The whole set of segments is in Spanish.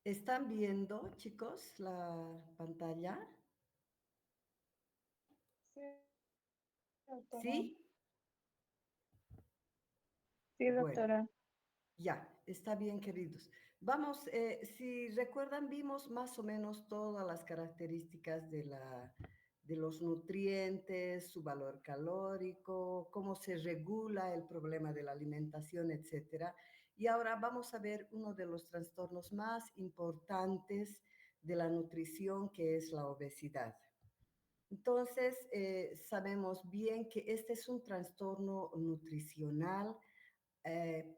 ¿Están viendo, chicos, la pantalla? Sí, doctora. ¿Sí? Sí, Bueno, doctora. ya, está bien, queridos. Vamos, si recuerdan, vimos más o menos todas las características de los nutrientes, su valor calórico, cómo se regula el problema de la alimentación, etcétera. Y ahora vamos a ver uno de los trastornos más importantes de la nutrición, que es la obesidad. Entonces, sabemos bien que este es un trastorno nutricional eh,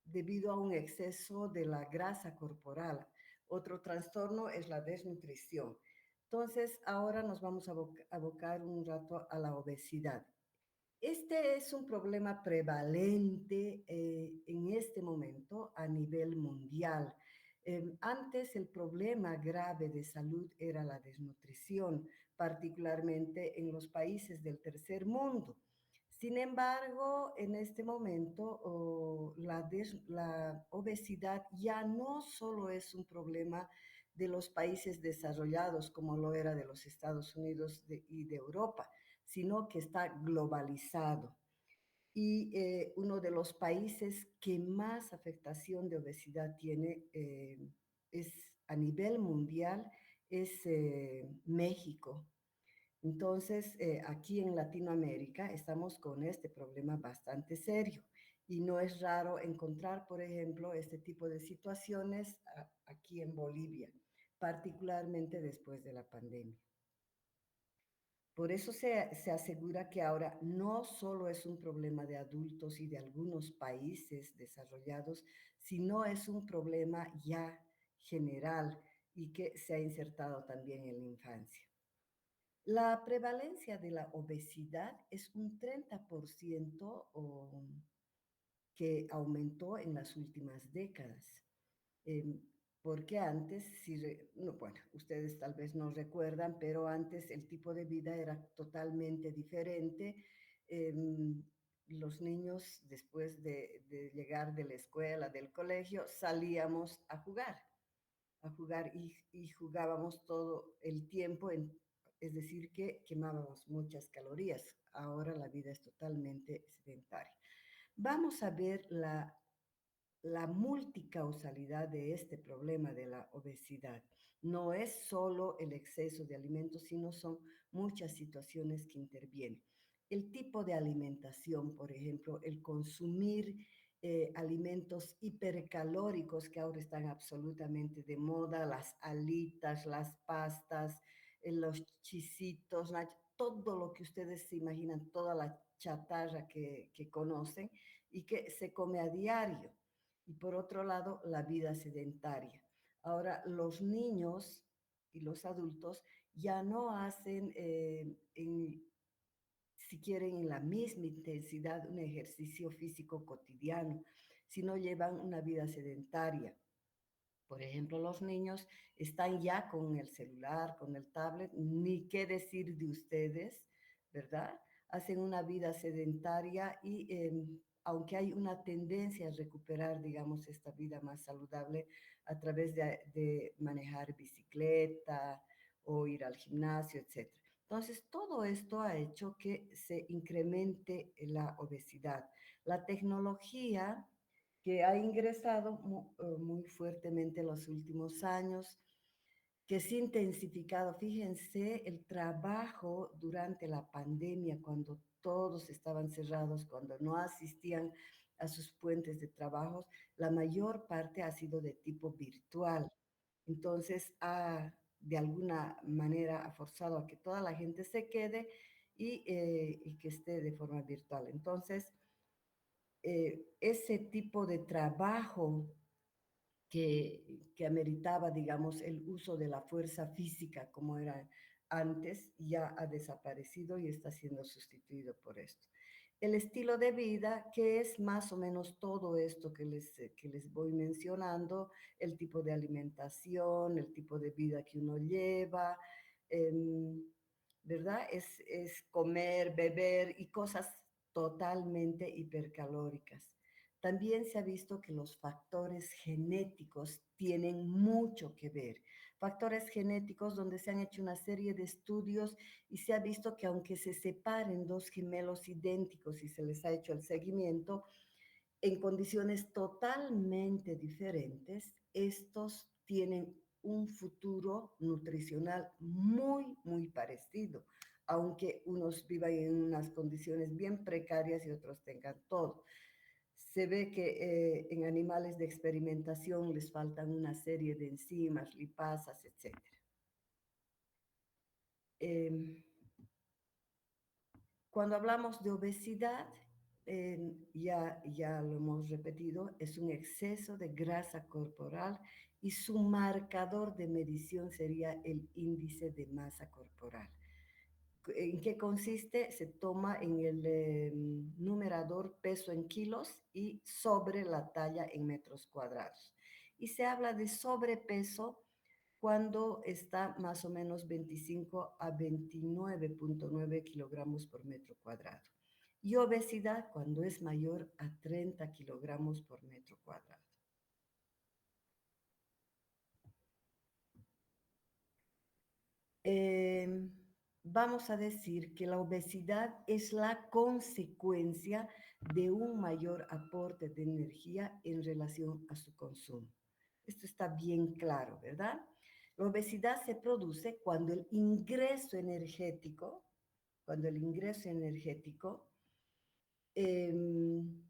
debido a un exceso de la grasa corporal. Otro trastorno es la desnutrición. Entonces, ahora nos vamos a abocar un rato a la obesidad. Este es un problema prevalente en este momento a nivel mundial. Antes el problema grave de salud era la desnutrición, particularmente en los países del tercer mundo. Sin embargo, en este momento la obesidad ya no solo es un problema de los países desarrollados como lo era de los Estados Unidos y de Europa, sino que está globalizado. Y uno de los países que más afectación de obesidad tiene es a nivel mundial es México. Entonces, aquí en Latinoamérica estamos con este problema bastante serio y no es raro encontrar, por ejemplo, este tipo de situaciones aquí en Bolivia, particularmente después de la pandemia. Por eso se asegura que ahora no solo es un problema de adultos y de algunos países desarrollados, sino es un problema ya general y que se ha insertado también en la infancia. La prevalencia de la obesidad es un 30% que aumentó en las últimas décadas. Eh, Porque antes, no, bueno, ustedes tal vez no recuerdan, pero antes el tipo de vida era totalmente diferente. Eh, los niños, después de llegar de la escuela, del colegio, salíamos a jugar y jugábamos todo el tiempo, es decir, que quemábamos muchas calorías. Ahora la vida es totalmente sedentaria. Vamos a ver la multicausalidad de este problema de la obesidad. No es solo el exceso de alimentos, sino son muchas situaciones que intervienen. El tipo de alimentación, por ejemplo, el consumir alimentos hipercalóricos que ahora están absolutamente de moda, las alitas, las pastas, los chisitos, todo lo que ustedes se imaginan, toda la chatarra que conocen y que se come a diario. Y por otro lado, la vida sedentaria. Ahora, los niños y los adultos ya no hacen, si quieren, en la misma intensidad un ejercicio físico cotidiano, sino llevan una vida sedentaria. Por ejemplo, los niños están ya con el celular, con el tablet, ni qué decir de ustedes, ¿verdad? Hacen una vida sedentaria y aunque hay una tendencia a recuperar, digamos, esta vida más saludable a través de manejar bicicleta o ir al gimnasio, etc. Entonces, todo esto ha hecho que se incremente la obesidad. La tecnología que ha ingresado muy fuertemente en los últimos años, que se ha intensificado. Fíjense el trabajo durante la pandemia, cuando todos estaban cerrados, cuando no asistían a sus puentes de trabajo, la mayor parte ha sido de tipo virtual. Entonces, de alguna manera ha forzado a que toda la gente se quede y que esté de forma virtual. Entonces, ese tipo de trabajo que ameritaba, digamos, el uso de la fuerza física como era antes, ya ha desaparecido y está siendo sustituido por esto. El estilo de vida, que es más o menos todo esto que les voy mencionando, el tipo de alimentación, el tipo de vida que uno lleva, eh, ¿verdad? Es comer, beber y cosas totalmente hipercalóricas. También se ha visto que los factores genéticos tienen mucho que ver. Factores genéticos donde se han hecho una serie de estudios y se ha visto que aunque se separen dos gemelos idénticos y se les ha hecho el seguimiento, en condiciones totalmente diferentes, estos tienen un futuro nutricional muy parecido, aunque unos vivan en unas condiciones bien precarias y otros tengan todo. Se ve que en animales de experimentación les faltan una serie de enzimas, lipasas, etc. Eh, Cuando hablamos de obesidad, ya lo hemos repetido, es un exceso de grasa corporal y su marcador de medición sería el índice de masa corporal. ¿En qué consiste? Se toma en el numerador peso en kilos y sobre la talla en metros cuadrados. Y se habla de sobrepeso cuando está más o menos 25 a 29.9 kilogramos por metro cuadrado. Y obesidad cuando es mayor a 30 kilogramos por metro cuadrado. Eh, Vamos a decir que la obesidad es la consecuencia de un mayor aporte de energía en relación a su consumo. Esto está bien claro, ¿verdad? La obesidad se produce cuando el ingreso energético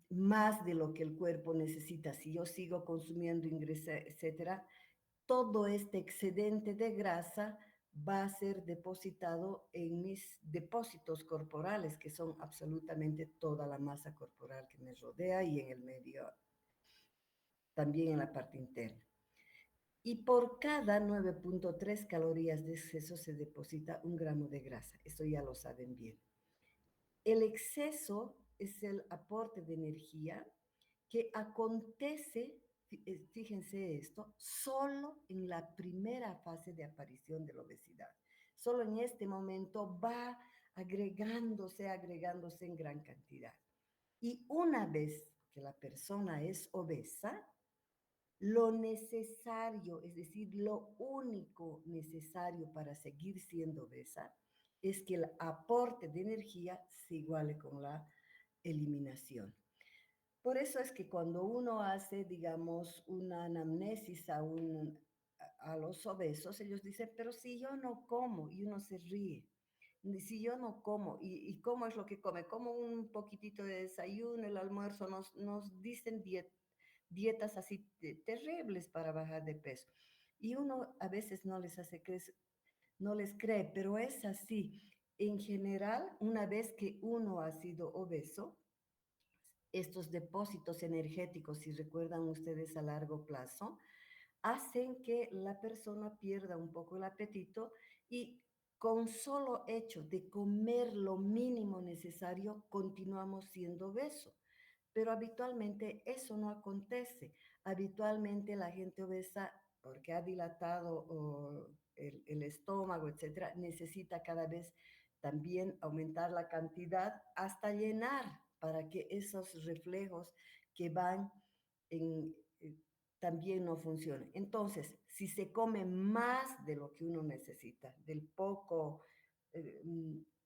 más de lo que el cuerpo necesita. Si yo sigo consumiendo ingresos, etcétera, todo este excedente de grasa va a ser depositado en mis depósitos corporales, que son absolutamente toda la masa corporal que me rodea y en el medio, también en la parte interna. Y por cada 9.3 calorías de exceso se deposita 1 gramo de grasa. Eso ya lo saben bien. El exceso es el aporte de energía que acontece, fíjense esto, solo en la primera fase de aparición de la obesidad. Solo en este momento va agregándose en gran cantidad. Y una vez que la persona es obesa, lo necesario, es decir, lo único necesario para seguir siendo obesa, es que el aporte de energía se iguale con la eliminación. Por eso es que cuando uno hace, digamos, una anamnesis a los obesos, ellos dicen, pero si yo no como, y uno se ríe. Si yo no como, ¿y cómo es lo que come? Como un poquitito de desayuno, el almuerzo, nos dicen dietas así terribles para bajar de peso. Y uno a veces no les cree, pero es así. En general, una vez que uno ha sido obeso, estos depósitos energéticos, si recuerdan ustedes a largo plazo, hacen que la persona pierda un poco el apetito y con solo hecho de comer lo mínimo necesario, continuamos siendo obesos. Pero habitualmente eso no acontece. Habitualmente la gente obesa, porque ha dilatado el estómago, etcétera, necesita cada vez también aumentar la cantidad hasta llenar para que esos reflejos que van en, también no funcionen. Entonces, si se come más de lo que uno necesita, eh,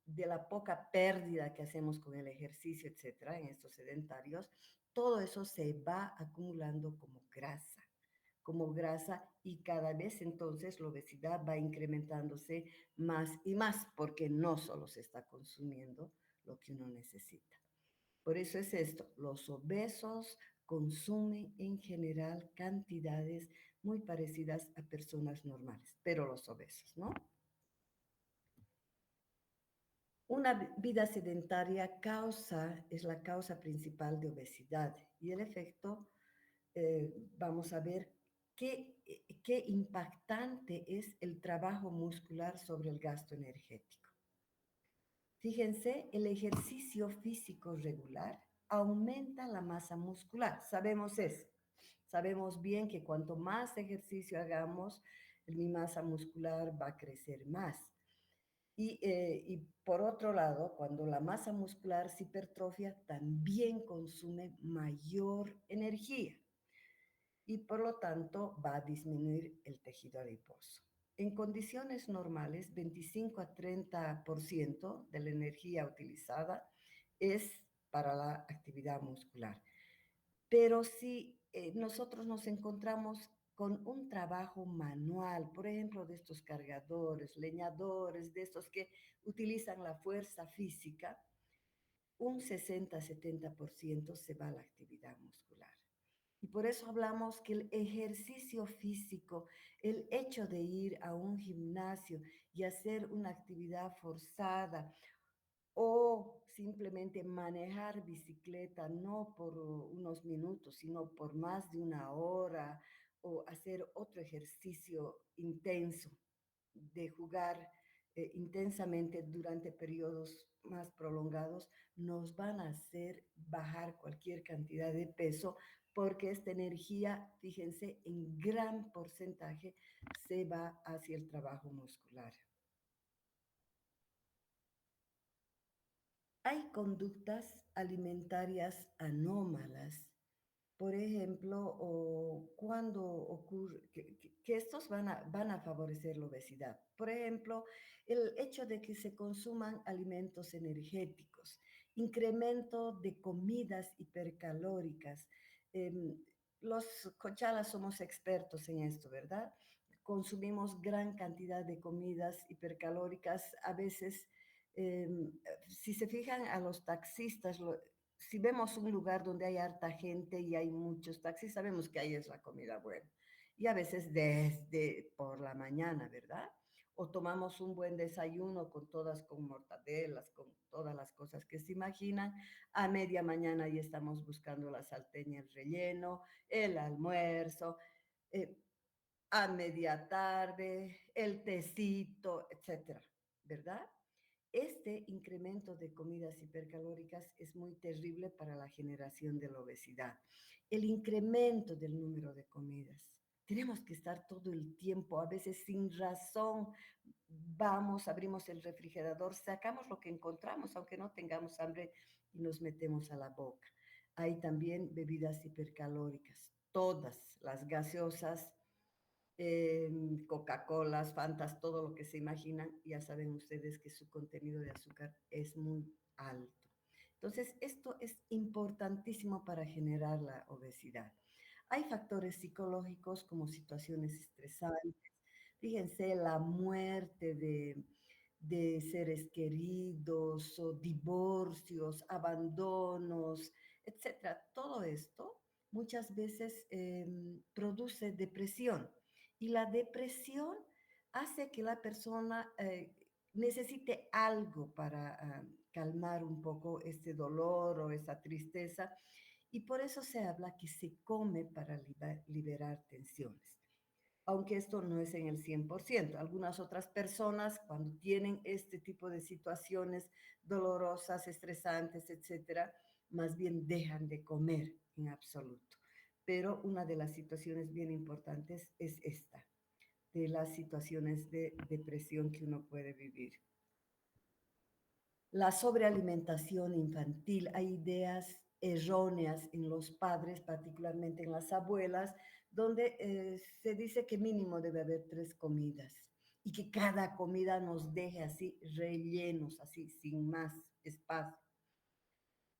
de la poca pérdida que hacemos con el ejercicio, etcétera, en estos sedentarios, todo eso se va acumulando como grasa y cada vez entonces la obesidad va incrementándose más y más porque no solo se está consumiendo lo que uno necesita. Por eso es esto, los obesos consumen en general cantidades muy parecidas a personas normales, pero los obesos, ¿no? Una vida sedentaria es la causa principal de obesidad y el efecto, vamos a ver qué impactante es el trabajo muscular sobre el gasto energético. Fíjense, el ejercicio físico regular aumenta la masa muscular. Sabemos eso. Sabemos bien que cuanto más ejercicio hagamos, mi masa muscular va a crecer más. Y por otro lado, cuando la masa muscular se hipertrofia, también consume mayor energía y por lo tanto va a disminuir el tejido adiposo. En condiciones normales, 25 a 30% de la energía utilizada es para la actividad muscular. Pero si nosotros nos encontramos con un trabajo manual, por ejemplo, de estos cargadores, leñadores, de estos que utilizan la fuerza física, un 60-70% se va a la actividad muscular. Y por eso hablamos que el ejercicio físico, el hecho de ir a un gimnasio y hacer una actividad forzada o simplemente manejar bicicleta no por unos minutos, sino por más de una hora o hacer otro ejercicio intenso de jugar intensamente durante periodos más prolongados, nos van a hacer bajar cualquier cantidad de peso porque esta energía, fíjense, en gran porcentaje se va hacia el trabajo muscular. Hay conductas alimentarias anómalas, por ejemplo, o cuando ocurre que estos van a favorecer la obesidad. Por ejemplo, el hecho de que se consuman alimentos energéticos, incremento de comidas hipercalóricas. Em, los cochalas somos expertos en esto, ¿verdad? Consumimos gran cantidad de comidas hipercalóricas, a veces eh, si se fijan a los taxistas, si vemos un lugar donde hay harta gente y hay muchos taxis, sabemos que ahí es la comida buena. Y a veces desde por la mañana, ¿verdad? O tomamos un buen desayuno con mortadelas, con todas las cosas que se imaginan. A media mañana ya estamos buscando la salteña, el relleno, el almuerzo. Eh, a media tarde, el tecito, etcétera, ¿verdad? Este incremento de comidas hipercalóricas es muy terrible para la generación de la obesidad. El incremento del número de comidas. Tenemos que estar todo el tiempo, a veces sin razón. Vamos, abrimos el refrigerador, sacamos lo que encontramos, aunque no tengamos hambre, y nos metemos a la boca. Hay también bebidas hipercalóricas, todas las gaseosas, Coca-Colas, Fantas, todo lo que se imaginan, ya saben ustedes que su contenido de azúcar es muy alto. Entonces, esto es importantísimo para generar la obesidad. Hay factores psicológicos como situaciones estresantes. Fíjense, la muerte de seres queridos o divorcios, abandonos, etcétera. Todo esto muchas veces produce depresión y la depresión hace que la persona necesite algo para calmar un poco este dolor o esa tristeza y por eso se habla que se come para liberar tensiones. Aunque esto no es en el 100%. Algunas otras personas, cuando tienen este tipo de situaciones dolorosas, estresantes, etcétera, más bien dejan de comer en absoluto. Pero una de las situaciones bien importantes es esta, de las situaciones de depresión que uno puede vivir. La sobrealimentación infantil, hay ideas erróneas en los padres, particularmente en las abuelas, donde se dice que mínimo debe haber 3 comidas y que cada comida nos deje así rellenos, así sin más espacio.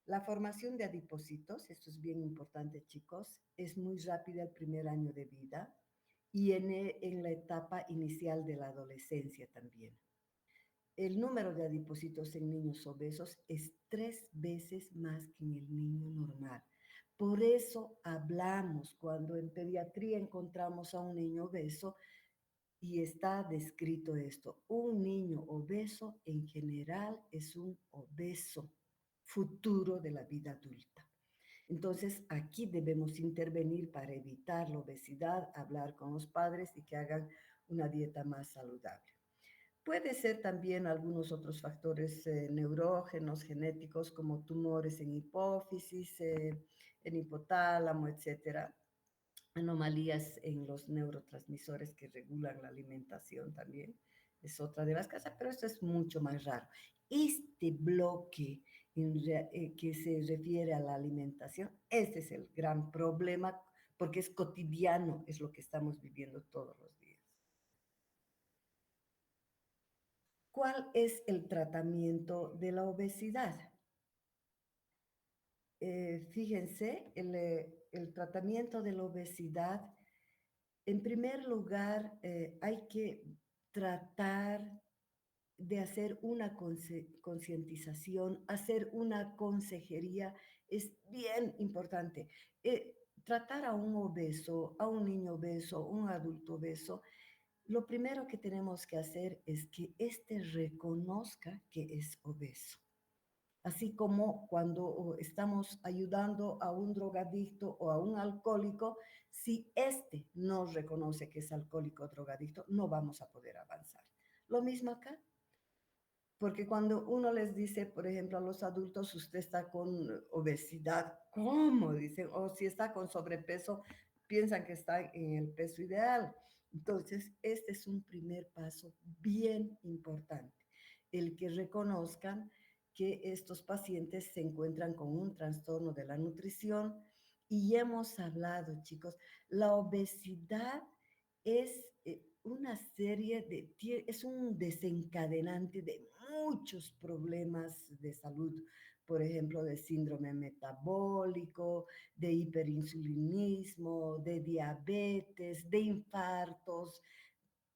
La formación de adipocitos, esto es bien importante, chicos, es muy rápida el primer año de vida y en la etapa inicial de la adolescencia también. El número de adipocitos en niños obesos es 3 veces más que en el niño normal. Por eso hablamos cuando en pediatría encontramos a un niño obeso y está descrito esto. Un niño obeso en general es un obeso futuro de la vida adulta. Entonces, aquí debemos intervenir para evitar la obesidad, hablar con los padres y que hagan una dieta más saludable. Puede ser también algunos otros factores neurógenos, genéticos, como tumores en hipófisis, en hipotálamo, etcétera. Anomalías en los neurotransmisores que regulan la alimentación también, es otra de las causas, pero esto es mucho más raro. Este bloque que se refiere a la alimentación, este es el gran problema porque es cotidiano, es lo que estamos viviendo todos los días. ¿Cuál es el tratamiento de la obesidad? Fíjense, el tratamiento de la obesidad, en primer lugar, hay que tratar de hacer una concientización, hacer una consejería, es bien importante. Tratar a un obeso, a un niño obeso, un adulto obeso, lo primero que tenemos que hacer es que éste reconozca que es obeso. Así como cuando estamos ayudando a un drogadicto o a un alcohólico, si éste no reconoce que es alcohólico o drogadicto, no vamos a poder avanzar. Lo mismo acá, porque cuando uno les dice, por ejemplo, a los adultos, usted está con obesidad, ¿cómo? Dicen, o si está con sobrepeso, piensan que está en el peso ideal. Entonces, este es un primer paso bien importante, el que reconozcan que estos pacientes se encuentran con un trastorno de la nutrición. Y hemos hablado, chicos, la obesidad es una serie de, es un desencadenante de muchos problemas de salud, por ejemplo, de síndrome metabólico, de hiperinsulinismo, de diabetes, de infartos.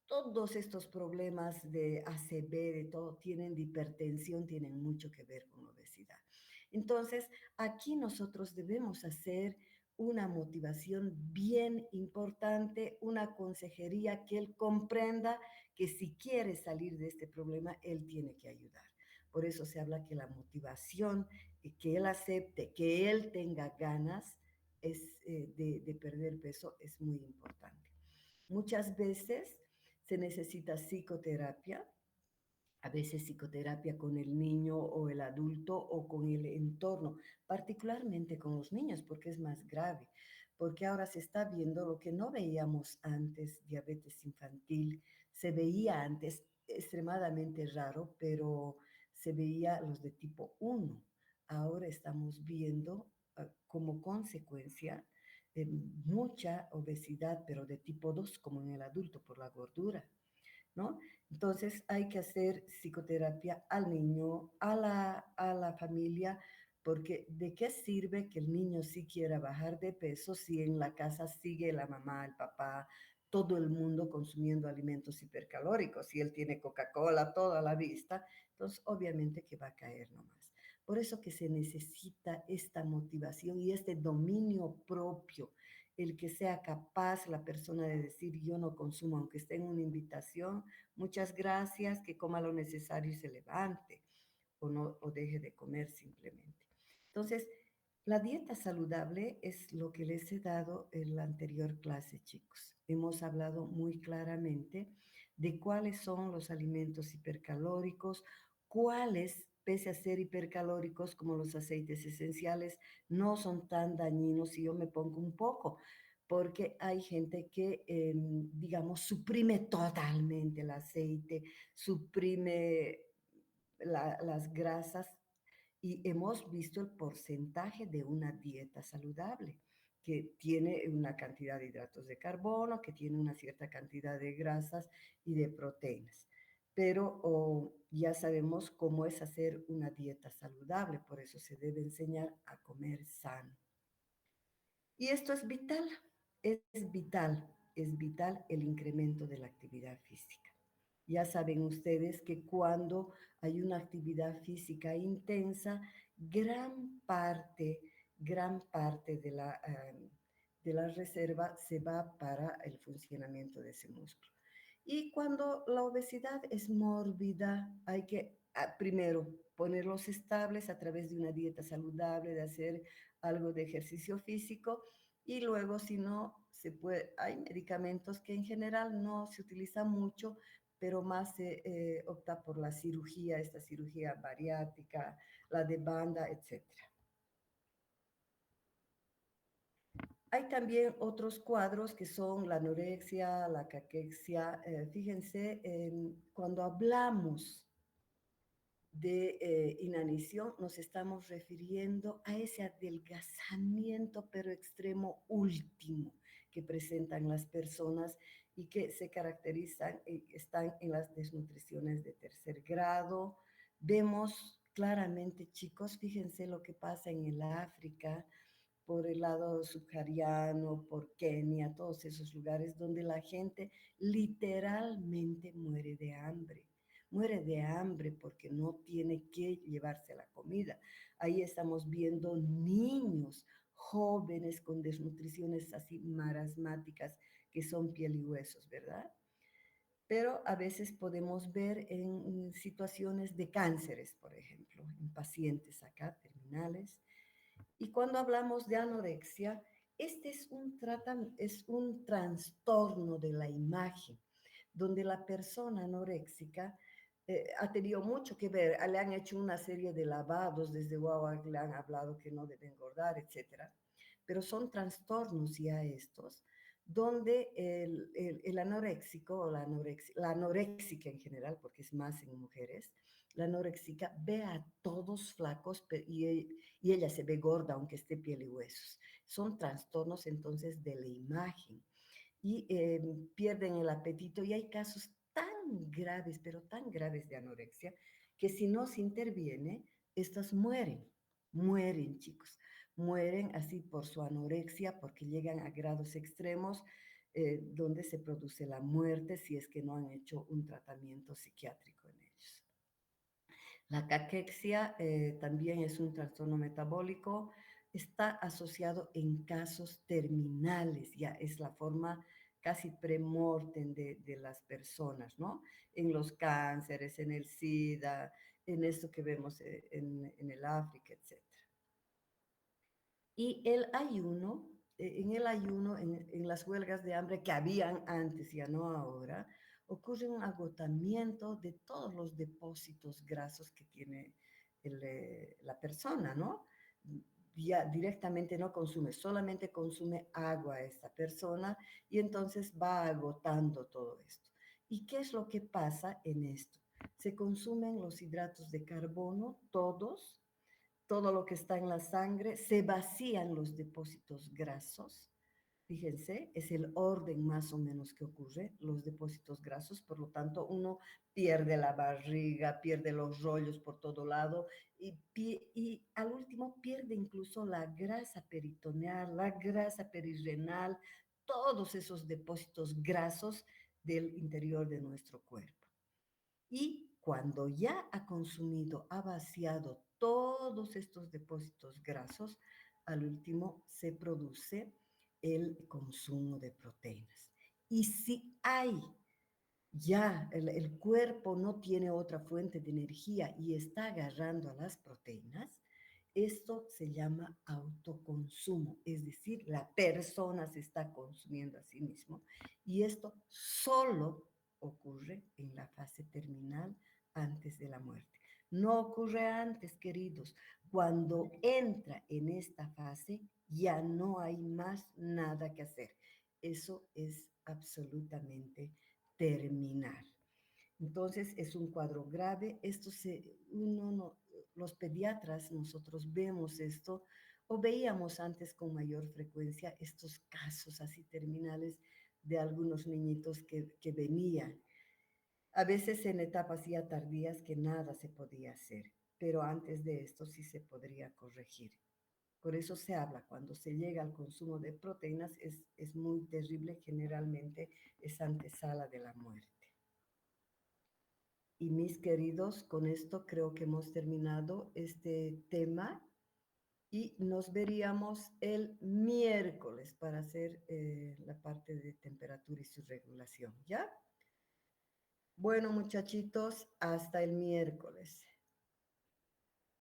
Todos estos problemas de ACV, de todo, tienen de hipertensión, tienen mucho que ver con obesidad. Entonces, aquí nosotros debemos hacer una motivación bien importante, una consejería que él comprenda que si quiere salir de este problema, él tiene que ayudar. Por eso se habla que la motivación, que él acepte, que él tenga ganas de perder peso es muy importante. Muchas veces se necesita psicoterapia, a veces psicoterapia con el niño o el adulto o con el entorno, particularmente con los niños, porque es más grave, porque ahora se está viendo lo que no veíamos antes, diabetes infantil, se veía antes extremadamente raro, pero se veía los de tipo 1. Ahora estamos viendo como consecuencia mucha obesidad, pero de tipo 2 como en el adulto, por la gordura, ¿no? Entonces hay que hacer psicoterapia al niño, a la familia, porque ¿de qué sirve que el niño sí quiera bajar de peso si en la casa sigue la mamá, el papá, todo el mundo consumiendo alimentos hipercalóricos? Si él tiene Coca-Cola toda la vista, entonces obviamente que va a caer nomás. Por eso que se necesita esta motivación y este dominio propio, el que sea capaz la persona de decir yo no consumo, aunque esté en una invitación, muchas gracias, que coma lo necesario y se levante o no o deje de comer simplemente. Entonces, la dieta saludable es lo que les he dado en la anterior clase, chicos. Hemos hablado muy claramente de cuáles son los alimentos hipercalóricos, cuáles, pese a ser hipercalóricos como los aceites esenciales, no son tan dañinos si yo me pongo un poco, porque hay gente que, digamos, suprime totalmente el aceite, suprime las grasas y hemos visto el porcentaje de una dieta saludable, que tiene una cantidad de hidratos de carbono, que tiene una cierta cantidad de grasas y de proteínas. Pero ya sabemos cómo es hacer una dieta saludable, por eso se debe enseñar a comer sano. Y esto es vital, es vital el incremento de la actividad física. Ya saben ustedes que cuando hay una actividad física intensa, gran parte de la reserva se va para el funcionamiento de ese músculo. Y cuando la obesidad es mórbida, hay que primero ponerlos estables a través de una dieta saludable, de hacer algo de ejercicio físico y luego si no, hay medicamentos que en general no se utilizan mucho, pero más se opta por la cirugía, esta cirugía bariátrica, la de banda, etc. Hay también otros cuadros que son la anorexia, la caquexia. Fíjense, cuando hablamos de inanición, nos estamos refiriendo a ese adelgazamiento, pero extremo último que presentan las personas y que se caracterizan, están en las desnutriciones de tercer grado. Vemos claramente, chicos, fíjense lo que pasa en el África, por el lado subsahariano, por Kenia, todos esos lugares donde la gente literalmente muere de hambre porque no tiene que llevarse la comida. Ahí estamos viendo niños jóvenes con desnutriciones así marasmáticas que son piel y huesos, ¿verdad? Pero a veces podemos ver en situaciones de cánceres, por ejemplo, en pacientes acá terminales. Y cuando hablamos de anorexia, este es un trastorno de la imagen, donde la persona anoréxica ha tenido mucho que ver, le han hecho una serie de lavados desde guagua, le han hablado que no debe engordar, etcétera. Pero son trastornos ya estos, donde el anoréxico o la anoréxica en general, porque es más en mujeres, la anoréxica ve a todos flacos y ella se ve gorda aunque esté piel y huesos. Son trastornos entonces de la imagen y pierden el apetito y hay casos tan graves, pero tan graves de anorexia, que si no se interviene, estas mueren chicos, mueren así por su anorexia, porque llegan a grados extremos donde se produce la muerte si es que no han hecho un tratamiento psiquiátrico en ellos. La caquexia también es un trastorno metabólico, está asociado en casos terminales, ya es la forma casi premortem de las personas, ¿no? En los cánceres, en el SIDA, en esto que vemos en el África, etc. Y el ayuno, en el ayuno, en las huelgas de hambre que habían antes, ya no ahora, ocurre un agotamiento de todos los depósitos grasos que tiene la persona, ¿no? Ya directamente no consume, solamente consume agua esta persona y entonces va agotando todo esto. ¿Y qué es lo que pasa en esto? Se consumen los hidratos de carbono, todos, todo lo que está en la sangre, se vacían los depósitos grasos. Fíjense, es el orden más o menos que ocurre, los depósitos grasos, por lo tanto uno pierde la barriga, pierde los rollos por todo lado y al último pierde incluso la grasa peritoneal, la grasa perirrenal, todos esos depósitos grasos del interior de nuestro cuerpo. Y cuando ya ha consumido, ha vaciado todos estos depósitos grasos, al último se produce el consumo de proteínas. Y si hay ya el cuerpo no tiene otra fuente de energía y está agarrando a las proteínas, esto se llama autoconsumo, es decir, la persona se está consumiendo a sí mismo y esto solo ocurre en la fase terminal antes de la muerte. No ocurre antes, queridos. Cuando entra en esta fase, ya no hay más nada que hacer. Eso es absolutamente terminal. Entonces es un cuadro grave. Uno no, los pediatras, nosotros vemos esto o veíamos antes con mayor frecuencia estos casos así terminales de algunos niñitos que venían. A veces en etapas ya tardías que nada se podía hacer, pero antes de esto sí se podría corregir. Por eso se habla, cuando se llega al consumo de proteínas es muy terrible, generalmente es antesala de la muerte. Y mis queridos, con esto creo que hemos terminado este tema y nos veríamos el miércoles para hacer la parte de temperatura y su regulación, ¿ya? Bueno, muchachitos, hasta el miércoles.